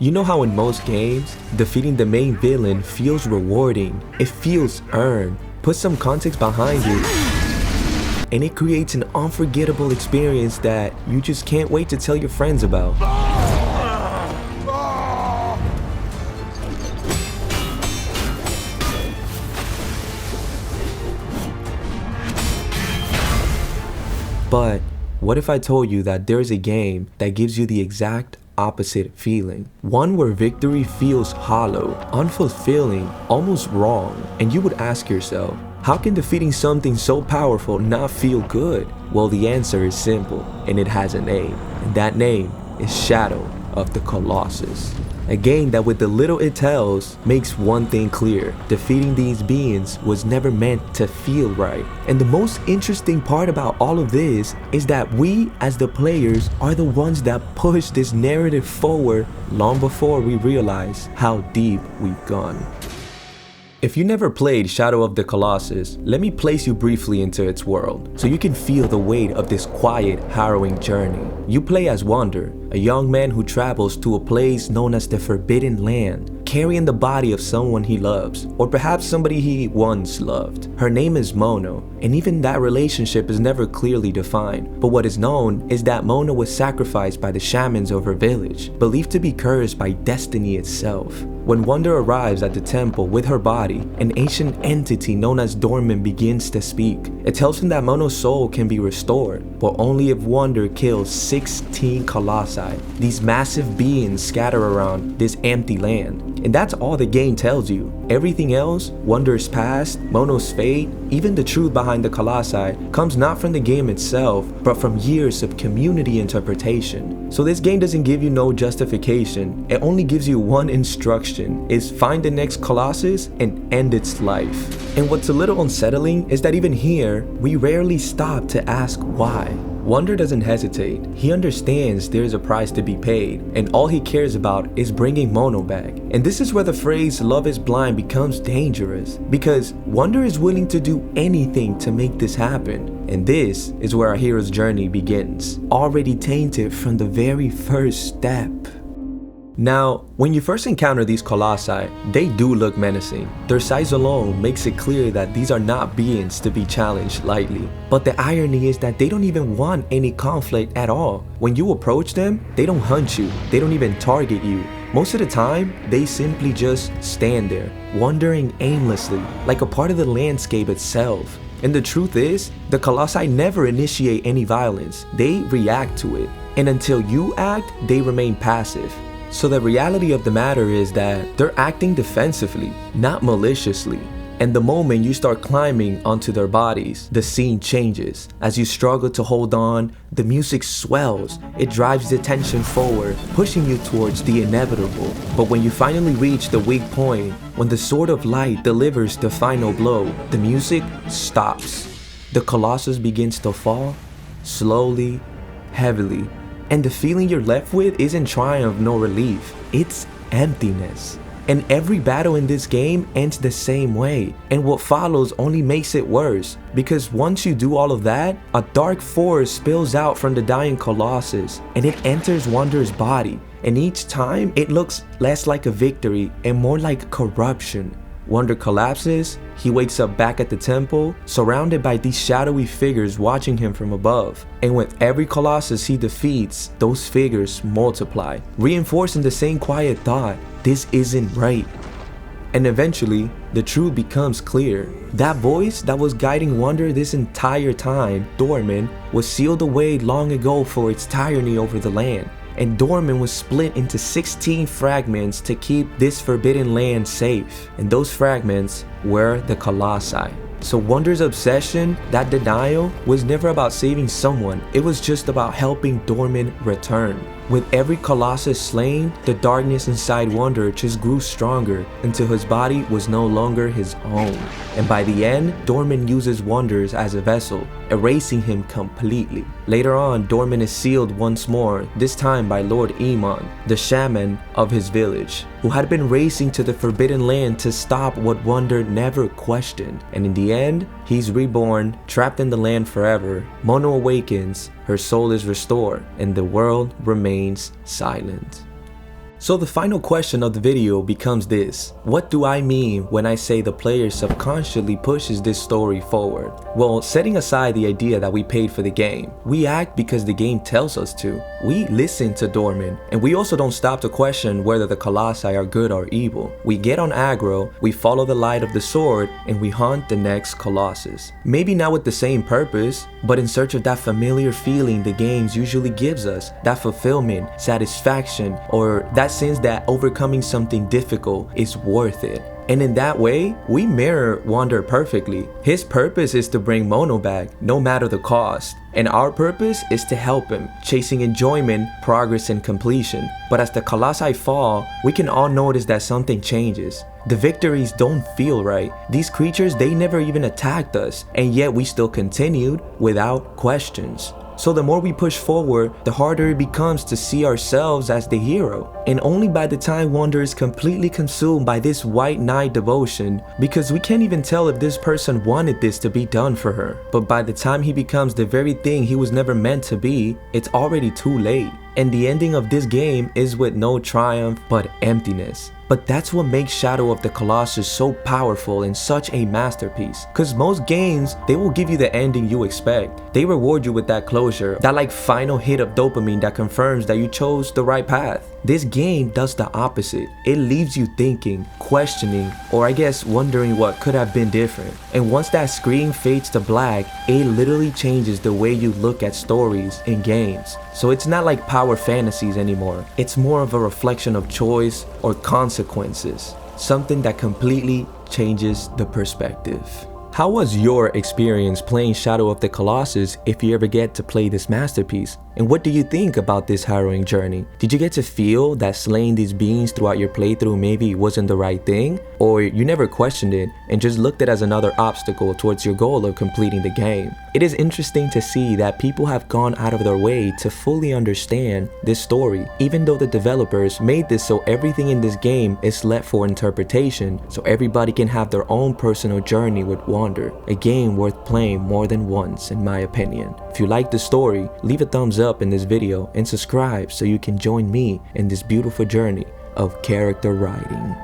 You know how in most games, defeating the main villain feels rewarding, it feels earned. Put some context behind it, and it creates an unforgettable experience that you just can't wait to tell your friends about. But what if I told you that there's a game that gives you the exact opposite feeling? One where victory feels hollow, unfulfilling, almost wrong. And you would ask yourself, how can defeating something so powerful not feel good? Well, the answer is simple, and it has a name. And that name is Shadow of the Colossus. A game that with the little it tells makes one thing clear: defeating these beings was never meant to feel right. And the most interesting part about all of this is that we as the players are the ones that push this narrative forward long before we realize how deep we've gone. If you never played Shadow of the Colossus, let me place you briefly into its world, so you can feel the weight of this quiet, harrowing journey. You play as Wander, a young man who travels to a place known as the Forbidden Land, carrying the body of someone he loves, or perhaps somebody he once loved. Her name is Mono, and even that relationship is never clearly defined. But what is known is that Mono was sacrificed by the shamans of her village, believed to be cursed by destiny itself. When Wonder arrives at the temple with her body, an ancient entity known as Dorman begins to speak. It tells him that Mono's soul can be restored, but only if Wonder kills 16 Colossi, these massive beings scattered around this empty land. And that's all the game tells you. Everything else, Wonder's past, Mono's fate, even the truth behind the Colossi, comes not from the game itself, but from years of community interpretation. So this game doesn't give you no justification, it only gives you one instruction, is find the next Colossus and end its life. And what's a little unsettling is that even here, we rarely stop to ask why. Wonder doesn't hesitate. He understands there's a price to be paid, and all he cares about is bringing Mono back. And this is where the phrase "love is blind" becomes dangerous, because Wonder is willing to do anything to make this happen. And this is where our hero's journey begins, already tainted from the very first step. Now, when you first encounter these Colossi, they do look menacing. Their size alone makes it clear that these are not beings to be challenged lightly. But the irony is that they don't even want any conflict at all. When you approach them, they don't hunt you, they don't even target you. Most of the time, they simply just stand there, wandering aimlessly, like a part of the landscape itself. And the truth is, the Colossi never initiate any violence, they react to it. And until you act, they remain passive. So the reality of the matter is that they're acting defensively, not maliciously. And the moment you start climbing onto their bodies, the scene changes. As you struggle to hold on, the music swells. It drives the tension forward, pushing you towards the inevitable. But when you finally reach the weak point, when the Sword of Light delivers the final blow, the music stops. The Colossus begins to fall, slowly, heavily. And the feeling you're left with isn't triumph nor relief, it's emptiness. And every battle in this game ends the same way, and what follows only makes it worse, because once you do all of that, a dark force spills out from the dying Colossus, and it enters Wander's body, and each time it looks less like a victory and more like corruption. Wonder collapses, he wakes up back at the temple, surrounded by these shadowy figures watching him from above. And with every Colossus he defeats, those figures multiply, reinforcing the same quiet thought: this isn't right. And eventually, the truth becomes clear. That voice that was guiding Wonder this entire time, Dorman, was sealed away long ago for its tyranny over the land. And Dorman was split into 16 fragments to keep this forbidden land safe. And those fragments were the Colossi. So Wonder's obsession, that denial, was never about saving someone. It was just about helping Dorman return. With every Colossus slain, the darkness inside Wonder just grew stronger until his body was no longer his own. And by the end, Dorman uses Wonders as a vessel, erasing him completely. Later on, Dorman is sealed once more, this time by Lord Iman, the shaman of his village, who had been racing to the Forbidden Land to stop what Wonder never questioned. And in the end, he's reborn, trapped in the land forever. Mono awakens, her soul is restored, and the world remains silent. So the final question of the video becomes this: what do I mean when I say the player subconsciously pushes this story forward? Well, setting aside the idea that we paid for the game, we act because the game tells us to. We listen to Dorman, and we also don't stop to question whether the Colossi are good or evil. We get on aggro, we follow the light of the sword, and we hunt the next Colossus. Maybe not with the same purpose, but in search of that familiar feeling the games usually gives us, that fulfillment, satisfaction, or that sense that overcoming something difficult is worth it. And in that way, we mirror Wander perfectly. His purpose is to bring Mono back, no matter the cost. And our purpose is to help him, chasing enjoyment, progress, and completion. But as the Colossi fall, we can all notice that something changes. The victories don't feel right. These creatures, they never even attacked us, and yet we still continued without questions. So the more we push forward, the harder it becomes to see ourselves as the hero. And only by the time Wander is completely consumed by this white knight devotion, because we can't even tell if this person wanted this to be done for her. But by the time he becomes the very thing he was never meant to be, it's already too late. And the ending of this game is with no triumph, but emptiness. But that's what makes Shadow of the Colossus so powerful and such a masterpiece. Cause most games, they will give you the ending you expect. They reward you with that closure, that like final hit of dopamine that confirms that you chose the right path. This game does the opposite. It leaves you thinking, questioning, or I guess wondering what could have been different. And once that screen fades to black, it literally changes the way you look at stories and games. So it's not like power fantasies anymore. It's more of a reflection of choice or consequences. Something that completely changes the perspective. How was your experience playing Shadow of the Colossus if you ever get to play this masterpiece? And what do you think about this harrowing journey? Did you get to feel that slaying these beings throughout your playthrough maybe wasn't the right thing? Or you never questioned it and just looked at it as another obstacle towards your goal of completing the game? It is interesting to see that people have gone out of their way to fully understand this story, even though the developers made this so everything in this game is left for interpretation, so everybody can have their own personal journey with Wander. A game worth playing more than once, in my opinion. If you like the story, leave a thumbs up in this video and subscribe so you can join me in this beautiful journey of character writing.